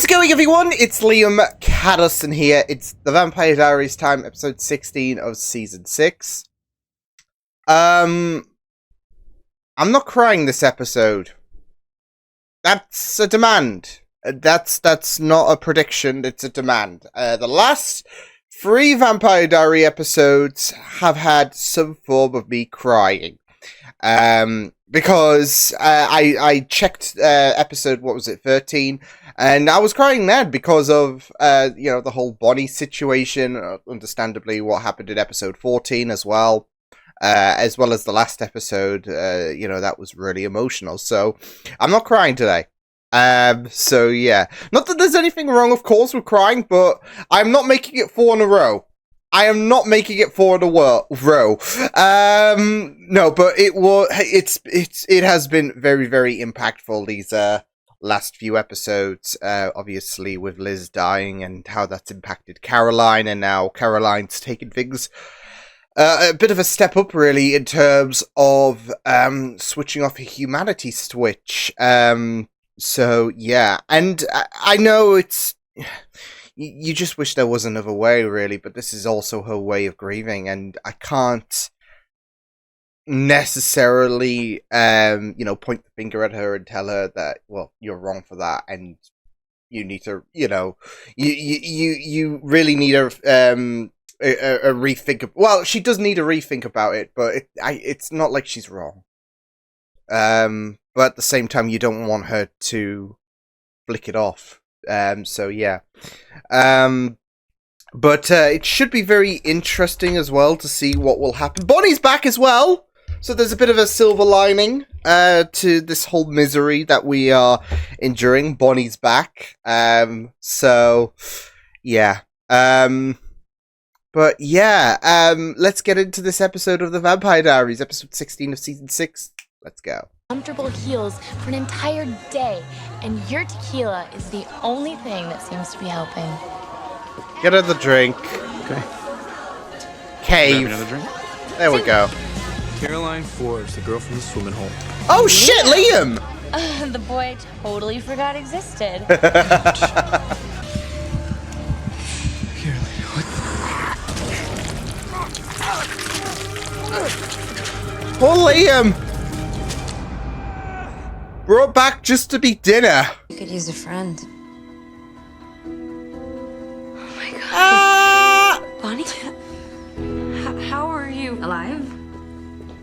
going, everyone? It's Liam Caddison here. It's the Vampire Diaries time, episode 16 of season 6. I'm not crying this episode. That's a demand. That's not a prediction, it's a demand. The last 3 Vampire Diary episodes have had some form of me crying. Because I checked episode, what was it, 13, and I was crying then because of, the whole Bonnie situation, understandably what happened in episode 14 as well as the last episode, that was really emotional, so I'm not crying today. So yeah, not that there's anything wrong, of course, with crying, but I'm not making it 4 in a row. I am not making it 4 in a row. No, but it has been very, very impactful, these last few episodes, obviously with Liz dying and how that's impacted Caroline, and now Caroline's taken things a bit of a step up, really, in terms of switching off a humanity switch. So yeah, and I know it's... You just wish there was another way, really, but this is also her way of grieving, and I can't necessarily, point the finger at her and tell her that, well, you're wrong for that, and you need to, you really need a rethink. Well, she does need a rethink about it, but it's not like she's wrong. But at the same time, you don't want her to flick it off. So yeah. But it should be very interesting as well to see what will happen. Bonnie's back as well, so there's a bit of a silver lining to this whole misery that we are enduring. Bonnie's back. So yeah. But yeah, let's get into this episode of the Vampire Diaries, episode 16 of season 6. Let's go. Comfortable heels for an entire day, and your tequila is the only thing that seems to be helping. Get her the drink. Okay. Cave. Another drink? There we go. Caroline Forbes, the girl from the swimming hole. Oh shit, Liam! The boy I totally forgot existed. Caroline, what? Poor Liam! Brought back just to be dinner. You could use a friend. Oh my god. Ah! Bonnie? How are you? Alive?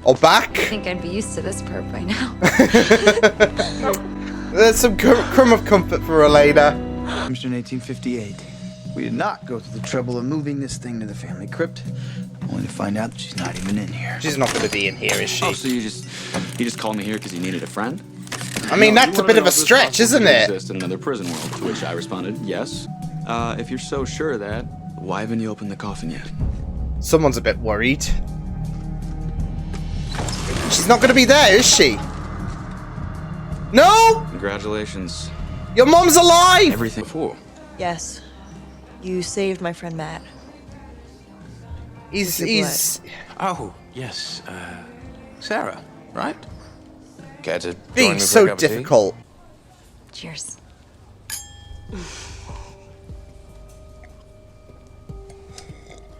Or back? I think I'd be used to this perp by now. There's some crumb of comfort for her later. In 1858. We did not go through the trouble of moving this thing to the family crypt, only to find out that she's not even in here. She's not going to be in here, is she? Oh, so you just called me here because you needed a friend? I mean, that's a bit of a stretch, isn't it? Exist in another prison world, to which I responded, yes. If you're so sure of that, why haven't you opened the coffin yet? Someone's a bit worried. She's not going to be there, is she? No! Congratulations. Your mom's alive! Everything before. Yes. You saved my friend Matt. He's Oh, yes. Sarah, right? Care to join being me for a so cup of tea? difficult. Cheers.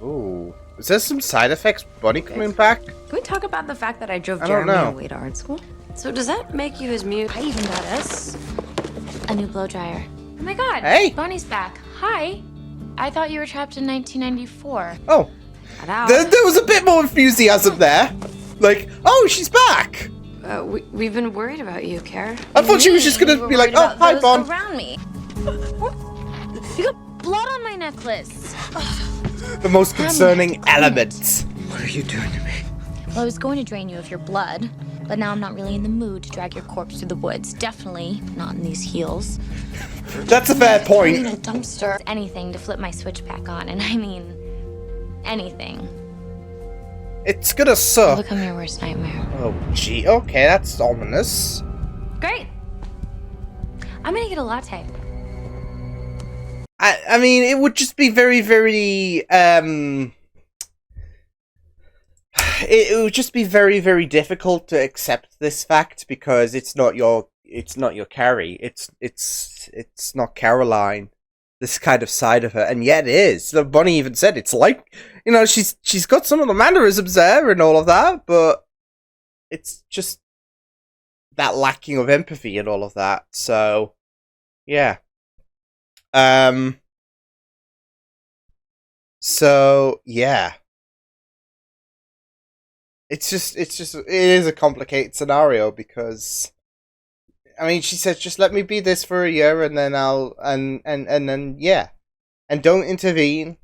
Ooh. Is there some side effects? Bonnie coming back? Can we talk about the fact that I drove I don't Jeremy know. away to art school? So does that make you his mute? I even got us a new blow dryer. Oh my god. Hey. Bonnie's back. Hi. I thought you were trapped in 1994. Oh. Got out. There was a bit more enthusiasm there. Like, oh, she's back! We've been worried about you, Kara. I thought she was just You gonna were be like, worried oh, about hi, those Bon. around me. You got blood on my necklace. The most concerning element. What are you doing to me? Well, I was going to drain you of your blood, but now I'm not really in the mood to drag your corpse through the woods. Definitely not in these heels. That's a fair I point. need a dumpster. Anything to flip my switch back on, and I mean, anything. It's gonna I'll suck. become your worst nightmare. Oh, gee. Okay, that's ominous. Great. I'm gonna get a latte. I mean, it would just be very, very, it would just be very, very difficult to accept this fact because it's not your it's not your Carrie. It's not Caroline. This kind of side of her, and yet it is. The bunny even said it's like, you know, she's got some of the mannerisms there and all of that, but it's just that lacking of empathy and all of that. So, yeah. So yeah. It is a complicated scenario because, I mean, she says, just let me be this for a year and then and then, yeah. And don't intervene.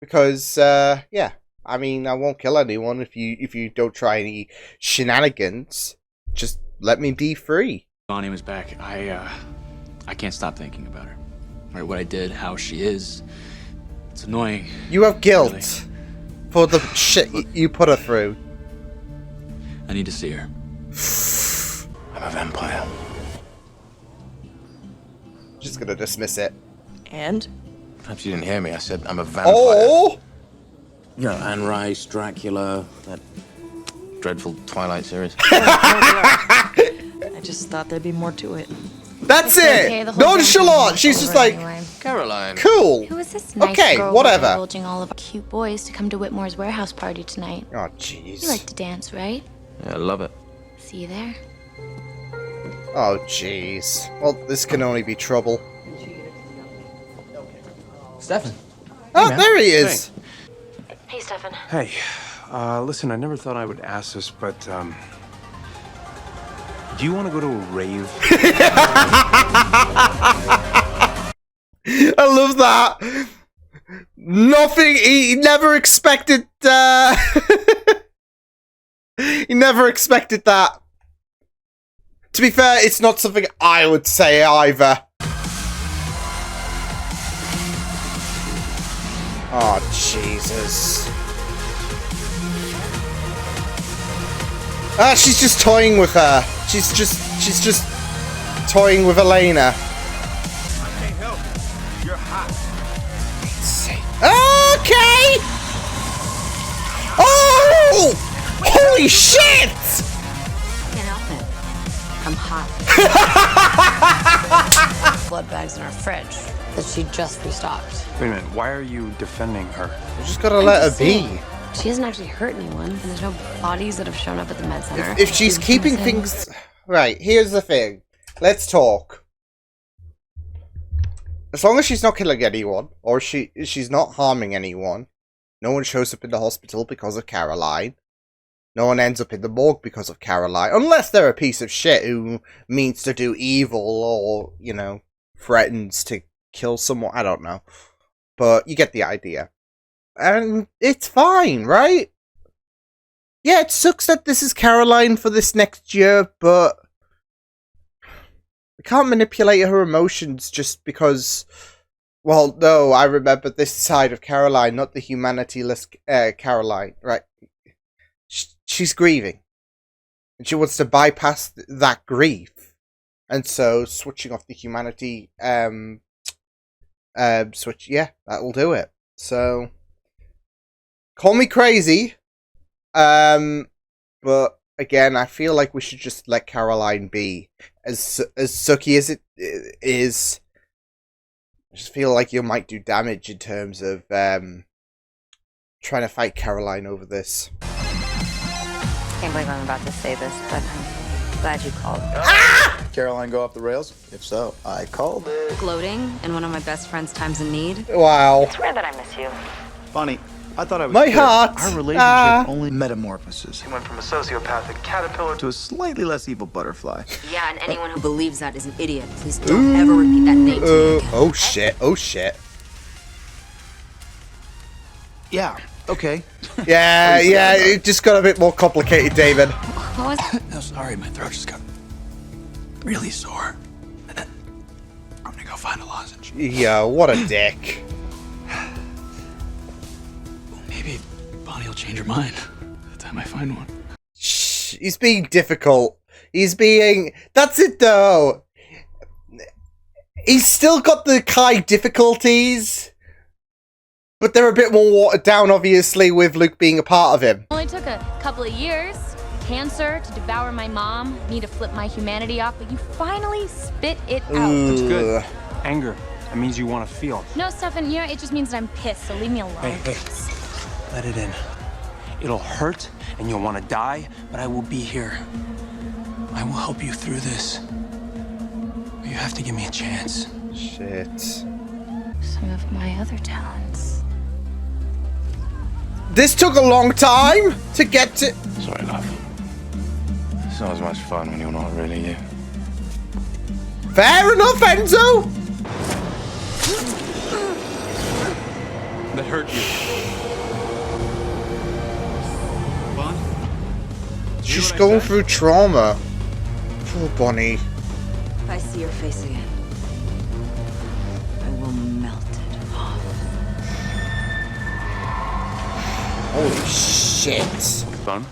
Because, yeah. I mean, I won't kill anyone if you don't try any shenanigans. Just let me be free. Bonnie was back. I can't stop thinking about her. Right, what I did, how she is. It's annoying. You have guilt really. for the shit you put her through. I need to see her. I'm a vampire. Just gonna dismiss it. And? Perhaps you didn't hear me. I said I'm a vampire. Oh! You know, Anne Rice, Dracula, that dreadful Twilight series. I just thought there'd be more to it. That's Okay, it! the whole Nonchalant! thing She's is just over like, anyway. Caroline. cool! Who is this nice Okay, girl whatever. divulging all of our cute boys to come to Whitmore's warehouse party tonight? Oh, You jeez. like to dance, right? Yeah, I love it. See you there. Oh, jeez. Well, this can only be trouble. Stefan. Oh, man. there he is! Hey, Stefan. Hey, listen, I never thought I would ask this, but, do you want to go to a rave? I love that! Nothing, he never expected, he never expected that. To be fair, it's not something I would say either. Oh, Jesus. Ah, she's just toying with her. She's just toying with Elena. I can't help it. You're hot. Okay! Oh! Holy shit! Can't help it. I'm hot. Blood bags in our fridge that she just restocked. Wait a minute, why are you defending her? You just gotta let her be. She hasn't actually hurt anyone, and there's no bodies that have shown up at the med center. If she's keeping things... Right, here's the thing. Let's talk. As long as she's not killing anyone, or she's not harming anyone, no one shows up in the hospital because of Caroline. No one ends up in the morgue because of Caroline. Unless they're a piece of shit who means to do evil or, you know, threatens to kill someone. I don't know. But you get the idea. And it's fine, right? Yeah, it sucks that this is Caroline for this next year, but we can't manipulate her emotions just because... Well, no, I remember this side of Caroline, not the humanityless Caroline, right? She's grieving. And she wants to bypass that grief. And so, switching off the humanity, switch, yeah, that'll do it. So... Call me crazy, but again, I feel like we should just let Caroline be. As sucky as it is, I just feel like you might do damage in terms of trying to fight Caroline over this. Can't believe I'm about to say this, but I'm glad you called. Caroline go off the rails? If so, I called it. Gloating in one of my best friend's times of need. Wow. It's rare that I miss you. Funny. I thought I was My clear. heart. Our relationship Ah. only metamorphoses. He went from a sociopathic caterpillar to a slightly less evil butterfly. Yeah, and anyone who believes that is an idiot. Please don't ever repeat that name to me again. Oh shit, oh shit. Yeah, okay. Yeah, yeah, it just got a bit more complicated, David. What was No, sorry, my throat just got really sore. I'm gonna go find a lozenge. Yeah, what a dick. Maybe Bonnie will change her mind by the time I find one. Shh, he's being difficult. He's being... That's it, though. He's still got the Kai difficulties, but they're a bit more watered down, obviously, with Luke being a part of him. Only took a couple of years. cancer, to devour my mom, me to flip my humanity off, but you finally spit it out. That's good. Ugh. Anger. That means you want to feel. No, Stefan, you know, it just means that I'm pissed, so leave me alone. Hey. Let it in. It'll hurt, and you'll want to die, but I will be here. I will help you through this. You have to give me a chance. Shit. Some of my other talents. This took a long time to get to. Sorry, love. It's not as much fun when you're not really you. Fair enough, Enzo. That hurt you. Bon? She's going through trauma. Poor Bonnie. If I see your face again, I will melt it off. Holy shit. Fun?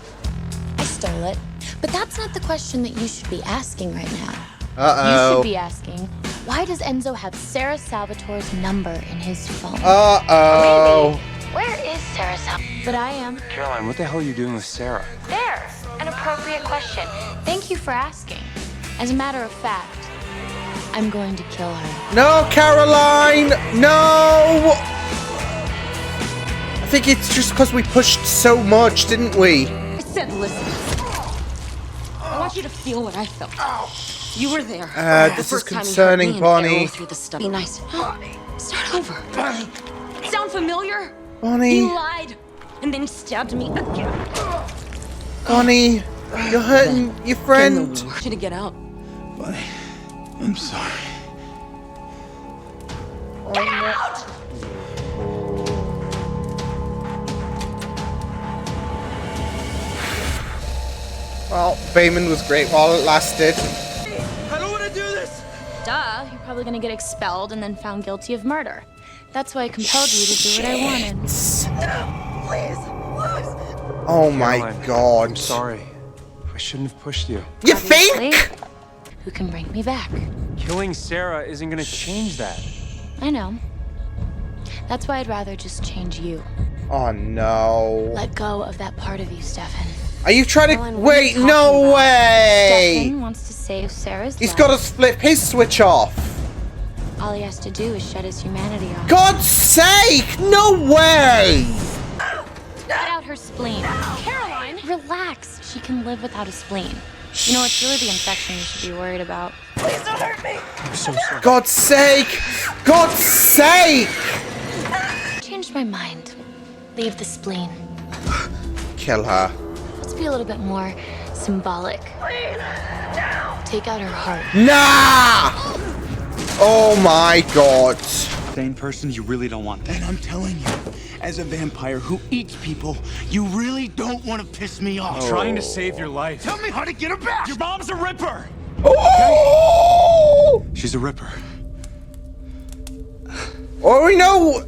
I stole it. But that's not the question that you should be asking right now. You Uh-oh. should be asking, why does Enzo have Sarah Salvatore's number in his phone? Uh-oh. Where is Sarah Salvatore? But I am. Caroline, what the hell are you doing with Sarah? There. An appropriate question. Thank you for asking. As a matter of fact, I'm going to kill her. No, Caroline! No! I think it's just because we pushed so much, didn't we? I said, listen. I want you to feel what I felt. You were there. This is concerning Bonnie. Through the stuff. Be nice. Start over. Sound familiar? Bonnie. He lied and then stabbed me again. Bonnie, you're hurting your friend. I want you to get out. Buddy, I'm sorry. Get out! Well, Bayman was great while it lasted. I don't want to do this! Duh, you're probably gonna get expelled and then found guilty of murder. That's why I compelled you to do what I wanted. Oh my Caroline, god. I'm sorry. I shouldn't have pushed you. You Obviously, think? who can bring me back? Killing Sarah isn't gonna change that. I know. That's why I'd rather just change you. Oh no. Let go of that part of you, Stefan. Are you trying to... Caroline, what are you Wait, talking no about? way! Stefan wants to save Sarah's He's life. got to flip his switch off. All he has to do is shut his humanity off. God's sake! No way! Get out her spleen. Caroline! Relax. She can live without a spleen. You know, it's really the infection you should be worried about. I'm so sorry. God's sake! God's sake! Changed my mind. Leave the spleen. Kill her. Let's be a little bit more symbolic. Take out her heart. Nah! Oh my god. Sane person you really don't want. And I'm telling you, as a vampire who eats people, you really don't want to piss me off. Trying to save your life. Tell me how to get her back! Your mom's a ripper! Oh! She's a ripper. Or we know,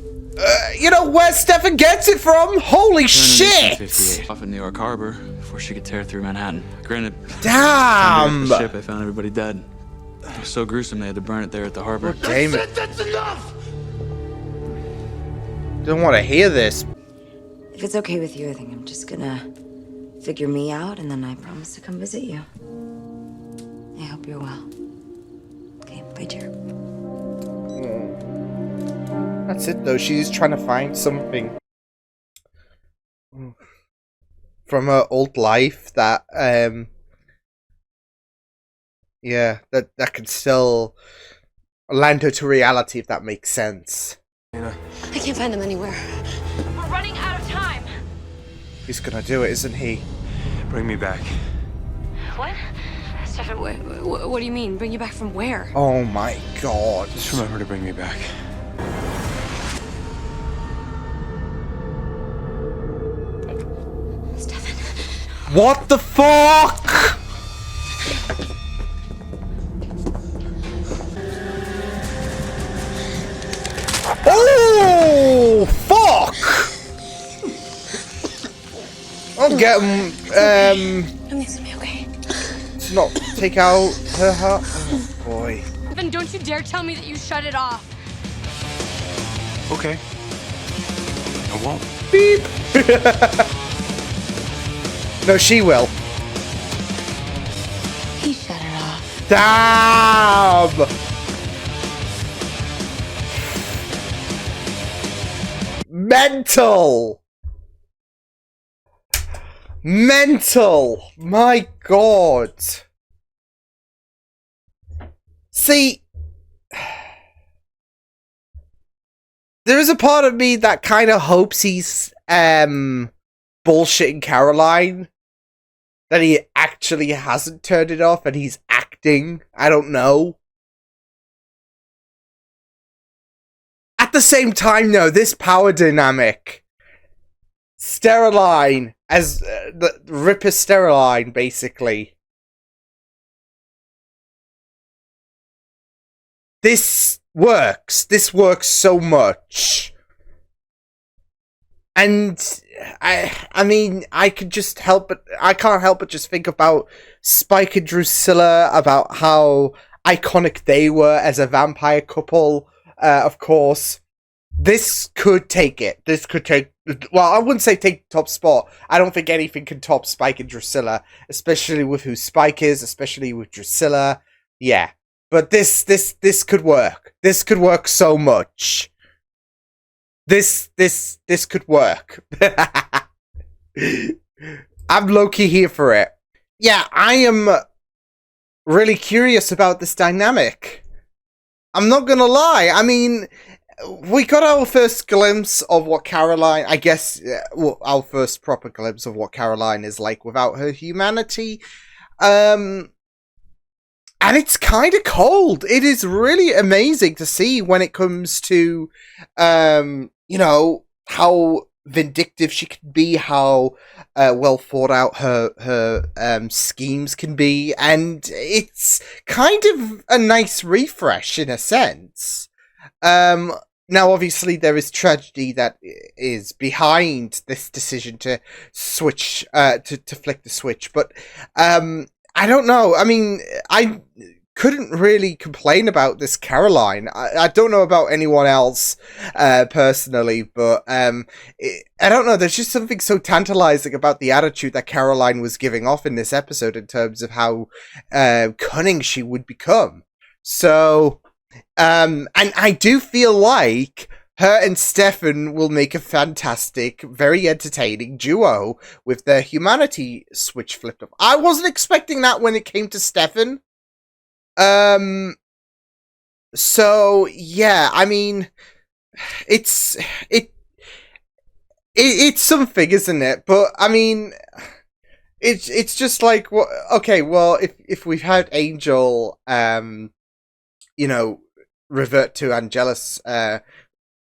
you know where Stefan gets it from. Holy shit! 1858, off in New York Harbor before she could tear through Manhattan. Granted, Damn! on the ship they found everybody dead. It was so gruesome they had to burn it there at the harbor. Damn it. That's enough! Don't want to hear this. If it's okay with you, I think I'm just gonna figure me out, and then I promise to come visit you. I hope you're well. Okay, bye, dear. That's it though. She's trying to find something from her old life that yeah, that could still land her to reality, if that makes sense. I can't find them anywhere. We're running out of time. He's gonna do it, isn't he? Bring me back. What? Stefan, what do you mean? Bring you back from where? Oh my god. Just remember to bring me back. Stefan. What the fuck? Oh fuck! I'll get him. Everything's gonna be okay. To not take out her heart. Oh boy. Stefan, don't you dare tell me that you shut it off. Okay. I won't. Beep. No, she will. Damn! Mental! Mental! My God! See, there is a part of me that kind of hopes he's bullshitting Caroline. That he actually hasn't turned it off and he's acting. I don't know. At the same time, though, this power dynamic. Steroline as the Ripper Steroline, basically. This works. This works so much. And I mean, I could just help but I can't help but just think about Spike and Drusilla, about how iconic they were as a vampire couple. Of course, this could take it. This could take. Well, I wouldn't say take top spot. I don't think anything can top Spike and Drusilla, especially with who Spike is, especially with Drusilla. Yeah, but this could work. This could work so much. This could work. I'm low-key here for it. Yeah, I am really curious about this dynamic. I'm not gonna lie. I mean, we got our first glimpse of what Caroline, I guess, well, our first proper glimpse of what Caroline is like without her humanity. And it's kind of cold. It is really amazing to see when it comes to, you know, how vindictive she can be, how well thought out her schemes can be, and it's kind of a nice refresh in a sense. Now, obviously, there is tragedy that is behind this decision to switch, to flick the switch, but I don't know. I mean, I couldn't really complain about this Caroline. I don't know about anyone else personally, but I don't know. There's just something so tantalizing about the attitude that Caroline was giving off in this episode in terms of how cunning she would become. So, and I do feel like her and Stefan will make a fantastic, very entertaining duo with their humanity switch flipped up. I wasn't expecting that when it came to Stefan. So yeah, I mean, it's something, isn't it? But I mean, it's just like, what? Okay, well, if we've had Angel, you know, revert to Angelus,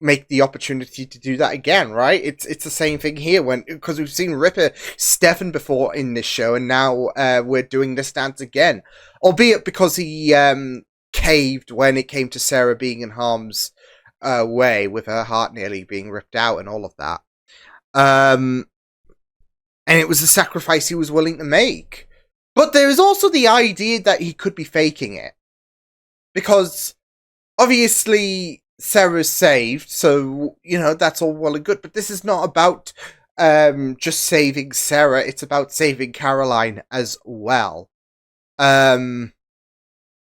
make the opportunity to do that again, right? It's the same thing here, because we've seen Ripper Stefan before in this show, and now we're doing this dance again, albeit because he caved when it came to Sarah being in harm's way, with her heart nearly being ripped out and all of that. And it was a sacrifice he was willing to make. But there is also the idea that he could be faking it, because obviously Sarah's saved, so, you know, that's all well and good, but this is not about just saving Sarah, it's about saving Caroline as well.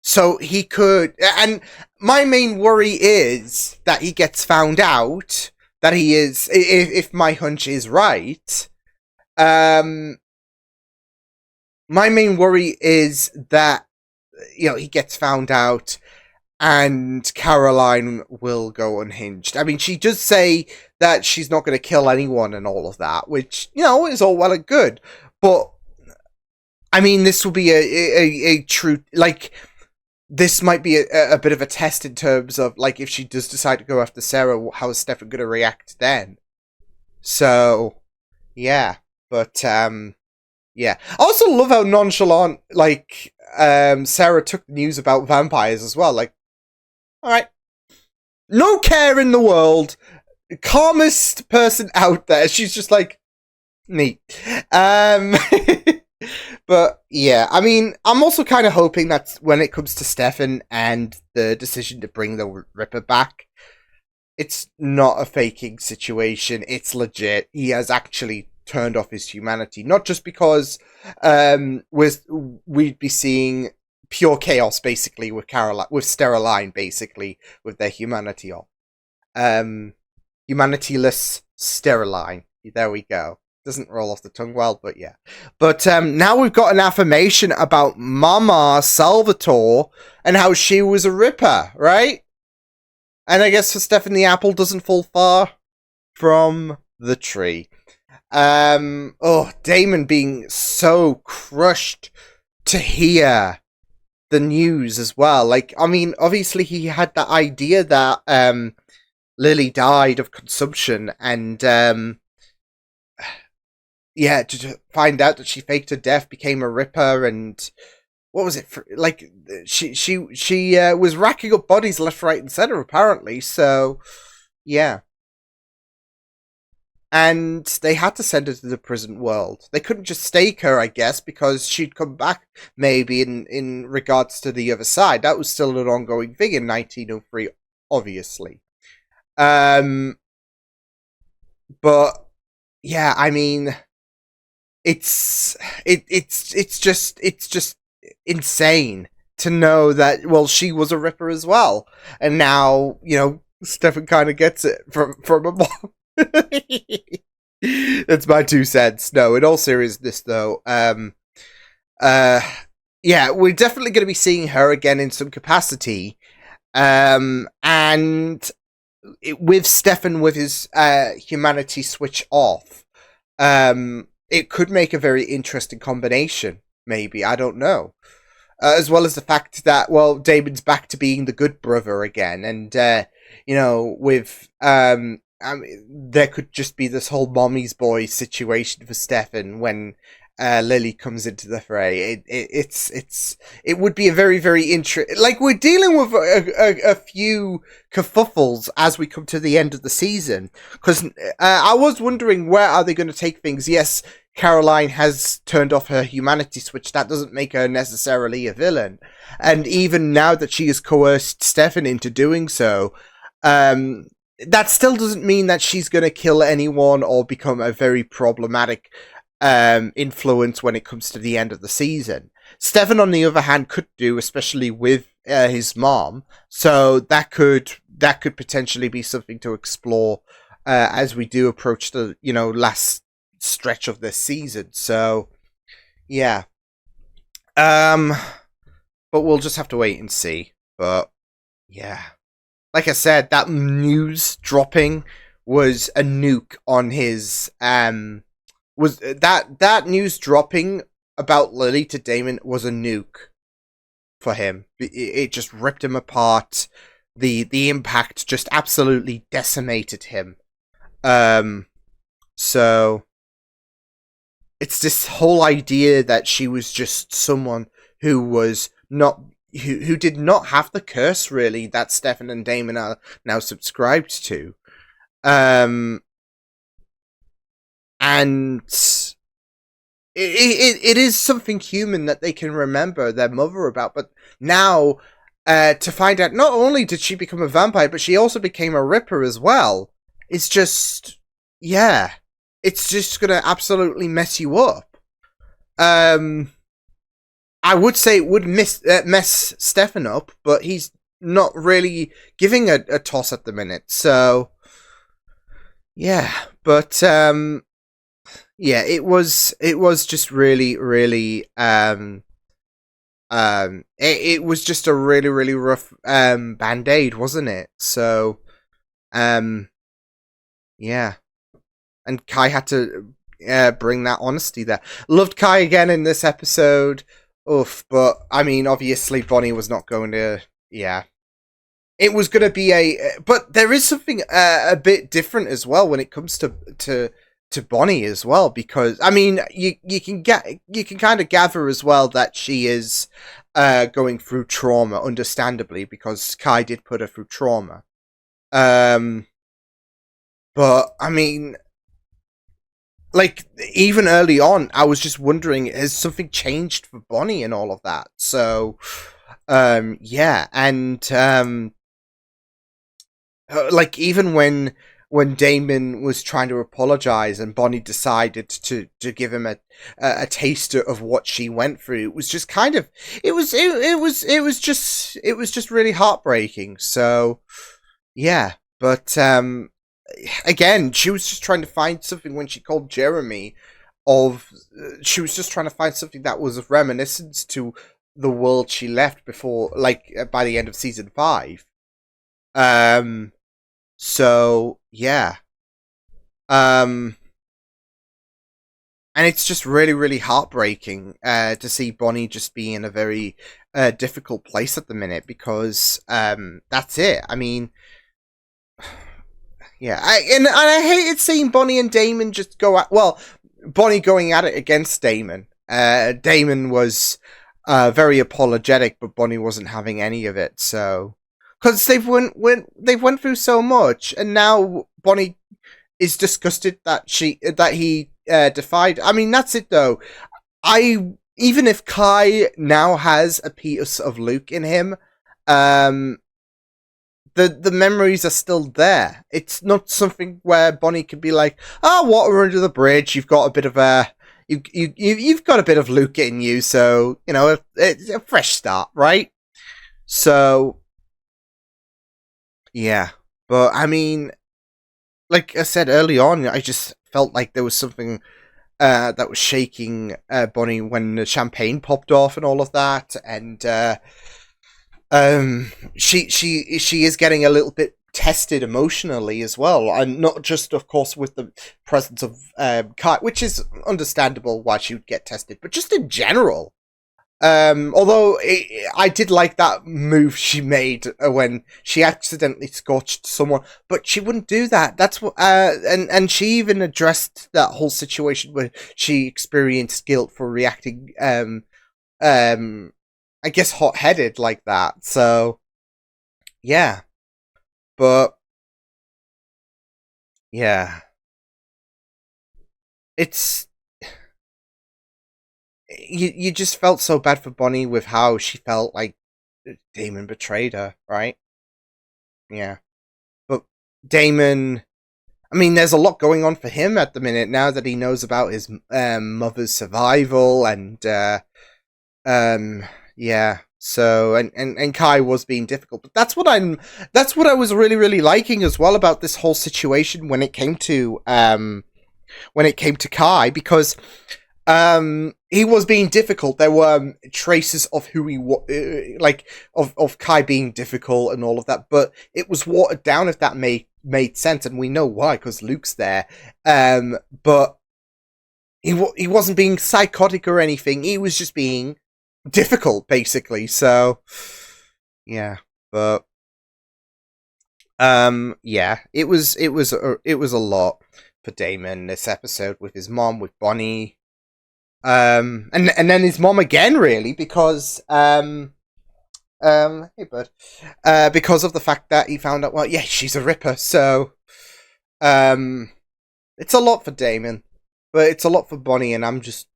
So he could, and my main worry is that he gets found out, that he is, if my hunch is right, my main worry is that, you know, he gets found out and Caroline will go unhinged. I mean, she does say that she's not going to kill anyone and all of that, which, you know, is all well and good. But, I mean, this will be a true, like, this might be a bit of a test in terms of, like, if she does decide to go after Sarah, how is Stefan going to react then? So, yeah. But, yeah. I also love how nonchalant, like, Sarah took the news about vampires as well. Like, alright. No care in the world. Calmest person out there. She's just like, neat. But, yeah. I mean, I'm also kind of hoping that when it comes to Stefan and the decision to bring the Ripper back, it's not a faking situation. It's legit. He has actually turned off his humanity. Not just because we'd be seeing pure chaos, basically, with Steroline, basically, with their humanity off. Humanityless Steroline. There we go. Doesn't roll off the tongue well, but yeah. But now we've got an affirmation about Mama Salvatore and how she was a ripper, right? And I guess for Stefan, the apple doesn't fall far from the tree. Damon being so crushed to hear the news as well. Like, I mean, obviously he had that idea that Lily died of consumption, and to find out that she faked her death, became a ripper, and what was it? Like, she was racking up bodies left, right, and center, apparently. So, yeah. And they had to send her to the prison world. They couldn't just stake her, I guess, because she'd come back, maybe, in regards to the other side. That was still an ongoing thing in 1903, obviously. But, yeah, I mean, it's just insane to know that, well, she was a ripper as well. And now, Stefan kind of gets it from a mom. That's my 2 cents. No, in all seriousness, though, we're definitely going to be seeing her again in some capacity, and with Stefan with his humanity switch off, it could make a very interesting combination. Maybe, I don't know. As well as the fact that, well, Damon's back to being the good brother again, and with there could just be this whole mommy's boy situation for Stefan when Lily comes into the fray. It would be a very, very interesting. Like, we're dealing with a few kerfuffles as we come to the end of the season, because I was wondering, where are they going to take things? Yes, Caroline has turned off her humanity switch. That doesn't make her necessarily a villain, and even now that she has coerced Stefan into doing so, that still doesn't mean that she's going to kill anyone or become a very problematic influence when it comes to the end of the season. Stefan, on the other hand, could do, especially with his mom. So that could potentially be something to explore as we do approach the last stretch of this season. So yeah, but we'll just have to wait and see. But yeah. Like I said, that news dropping was a nuke on his was that news dropping about Lily to Damon was a nuke for him. It just ripped him apart. The impact just absolutely decimated him. So it's this whole idea that she was just someone who was not who did not have the curse, really, that Stefan and Damon are now subscribed to. And it is something human that they can remember their mother about, but now to find out not only did she become a vampire, but she also became a ripper as well. It's just, yeah, it's just gonna absolutely mess you up. I would say it would mess Stefan up, but he's not really giving a toss at the minute. So, yeah. But, yeah, it was just really, really, it was just a really, really rough, band-aid, wasn't it? So, yeah. And Kai had to, bring that honesty there. Loved Kai again in this episode. Oof, but I mean, obviously Bonnie was not going to. Yeah, it was going to be but there is something a bit different as well when it comes to Bonnie as well, because I mean, you can kind of gather as well that she is going through trauma, understandably, because Kai did put her through trauma. But I mean, like, even early on, I was just wondering, has something changed for Bonnie and all of that? So, yeah, and, like, even when when Damon was trying to apologize and Bonnie decided to give him a taster of what she went through, it was just kind of it was just really heartbreaking. So yeah, but again, she was just trying to find something when she called Jeremy she was just trying to find something that was of reminiscence to the world she left before, like by the end of season 5. So yeah. And it's just really, really heartbreaking to see Bonnie just be in a very difficult place at the minute, because that's it. I mean, yeah, I hated seeing Bonnie and Damon just go at, well, Bonnie going at it against Damon. Damon was very apologetic, but Bonnie wasn't having any of it. So, because they've went through so much, and now Bonnie is disgusted that he defied. I mean, that's it though. Even if Kai now has a piece of Luke in him, the memories are still there. It's not something where Bonnie could be like, "Oh, water under the bridge. You've got a bit of you've got a bit of Luke in you, so you know it's a fresh start, right?" So yeah, but I mean, like I said early on, I just felt like there was something that was shaking Bonnie when the champagne popped off and all of that, and she is getting a little bit tested emotionally as well, and not just, of course, with the presence of Kai, which is understandable why she would get tested, but just in general. Although I did like that move she made when she accidentally scorched someone, but she wouldn't do that. That's what, and she even addressed that whole situation where she experienced guilt for reacting, I guess hot-headed like that. So, yeah, but yeah, it's. You just felt so bad for Bonnie with how she felt like Damon betrayed her, right? Yeah. But Damon, I mean, there's a lot going on for him at the minute now that he knows about his mother's survival, and yeah. So and Kai was being difficult, but that's what I was really, really liking as well about this whole situation when it came to Kai, because he was being difficult. There were traces of who he was, like of Kai being difficult and all of that, but it was watered down, if that made sense, and we know why, because Luke's there. But he wasn't being psychotic or anything. He was just being difficult, basically. So yeah, but yeah, it was a lot for Damon this episode, with his mom, with Bonnie. And then his mom again, really, because hey bud, because of the fact that he found out, well, yeah, she's a ripper. So it's a lot for Damon, but it's a lot for Bonnie, and I'm just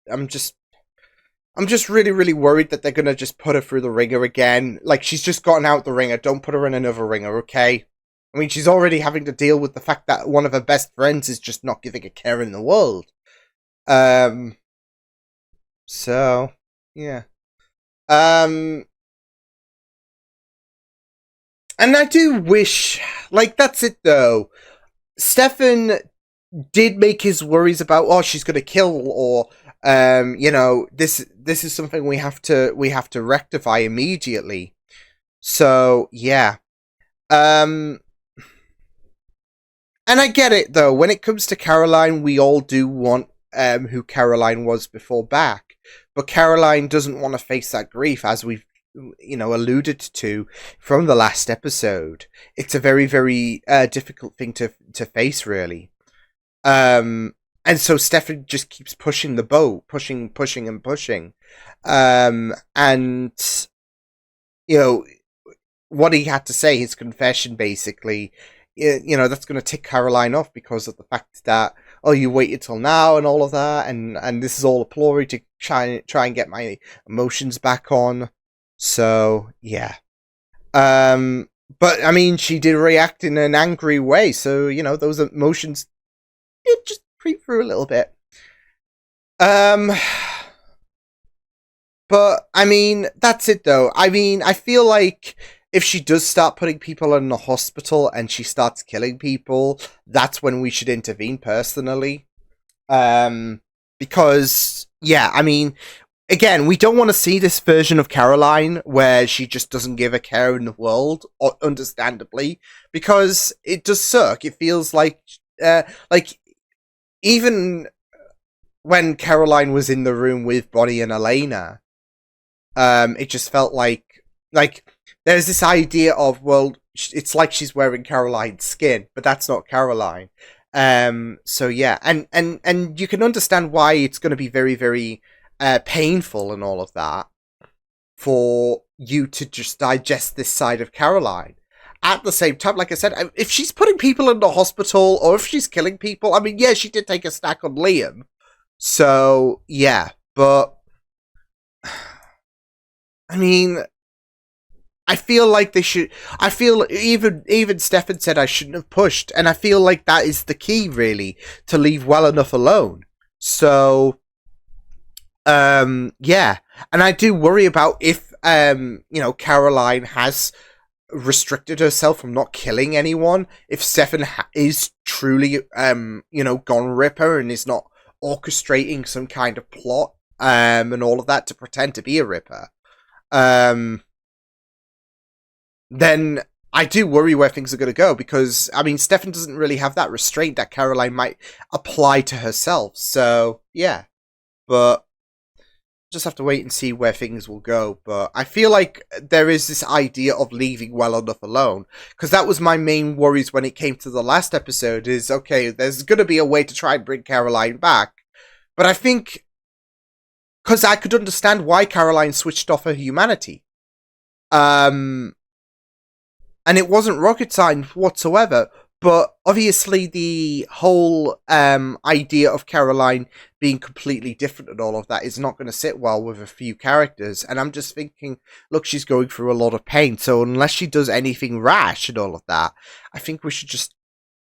really, really worried that they're gonna just put her through the ringer again. Like, she's just gotten out the ringer. Don't put her in another ringer, okay? I mean, she's already having to deal with the fact that one of her best friends is just not giving a care in the world. So, yeah. And I do wish, like, that's it though. Stefan did make his worries about, oh, she's gonna kill, or, you know, this is something we have to rectify immediately. So, yeah. And I get it though, when it comes to Caroline, we all do want who Caroline was before back. But Caroline doesn't want to face that grief, as we've, you know, alluded to from the last episode. It's a very, very difficult thing to face, really. And so Stefan just keeps pushing the boat, pushing and pushing. And, you know, what he had to say, his confession, basically, you know, that's going to tick Caroline off because of the fact that, oh, you waited till now and all of that, and this is all a ploy to try and get my emotions back on. So yeah, But I mean, she did react in an angry way, so you know those emotions did just creep through a little bit. But I mean, that's it though. I mean, I feel like if she does start putting people in the hospital and she starts killing people, that's when we should intervene personally. Because yeah, I mean, again, we don't want to see this version of Caroline where she just doesn't give a care in the world, understandably, because it does suck. It feels like even when Caroline was in the room with Bonnie and Elena, it just felt like there's this idea of, well, it's like she's wearing Caroline's skin, but that's not Caroline. So yeah, and you can understand why it's going to be very, very painful and all of that for you to just digest this side of Caroline. At the same time, like I said, if she's putting people in the hospital or if she's killing people, I mean, yeah, she did take a snack on Liam. So, yeah, but I mean, I feel like they should. I feel even Stefan said I shouldn't have pushed, and I feel like that is the key, really, to leave well enough alone. So, yeah, and I do worry about if Caroline has restricted herself from not killing anyone. If Stefan is truly gone Ripper and is not orchestrating some kind of plot and all of that to pretend to be a Ripper. Then I do worry where things are going to go, because, I mean, Stefan doesn't really have that restraint that Caroline might apply to herself. So, yeah. But just have to wait and see where things will go. But I feel like there is this idea of leaving well enough alone, because that was my main worries when it came to the last episode, is, okay, there's going to be a way to try and bring Caroline back. But I think, because I could understand why Caroline switched off her humanity. And it wasn't rocket science whatsoever, but obviously the whole idea of Caroline being completely different and all of that is not going to sit well with a few characters. And I'm just thinking, look, she's going through a lot of pain, so unless she does anything rash and all of that, I think we should just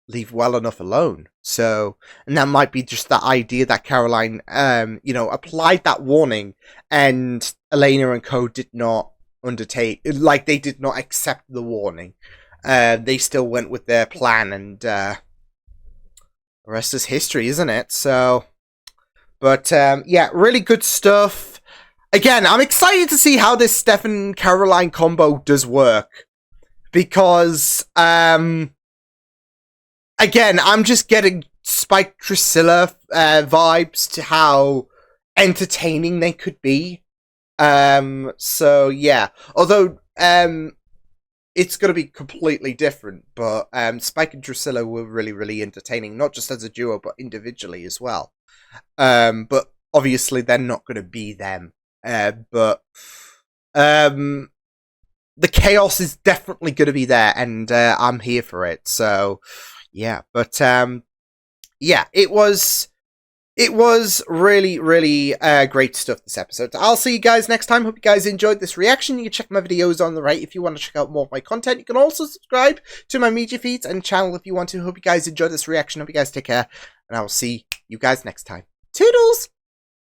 leave well enough alone. So, and that might be just that idea that Caroline, applied that warning, and Elena and co did not undertake, like, they did not accept the warning. They still went with their plan, and the rest is history, isn't it? So, but yeah, really good stuff. Again, I'm excited to see how this Stefan Caroline combo does work, because again, I'm just getting Spike Drusilla vibes to how entertaining they could be. So yeah, although it's going to be completely different, but Spike and Drusilla were really, really entertaining, not just as a duo, but individually as well. But obviously they're not going to be them. But the chaos is definitely going to be there, and I'm here for it. So yeah, but yeah, it was really, really great stuff this episode. I'll see you guys next time. Hope you guys enjoyed this reaction. You can check my videos on the right if you want to check out more of my content. You can also subscribe to my media feeds and channel if you want to. Hope you guys enjoyed this reaction. Hope you guys take care, and I will see you guys next time. Toodles!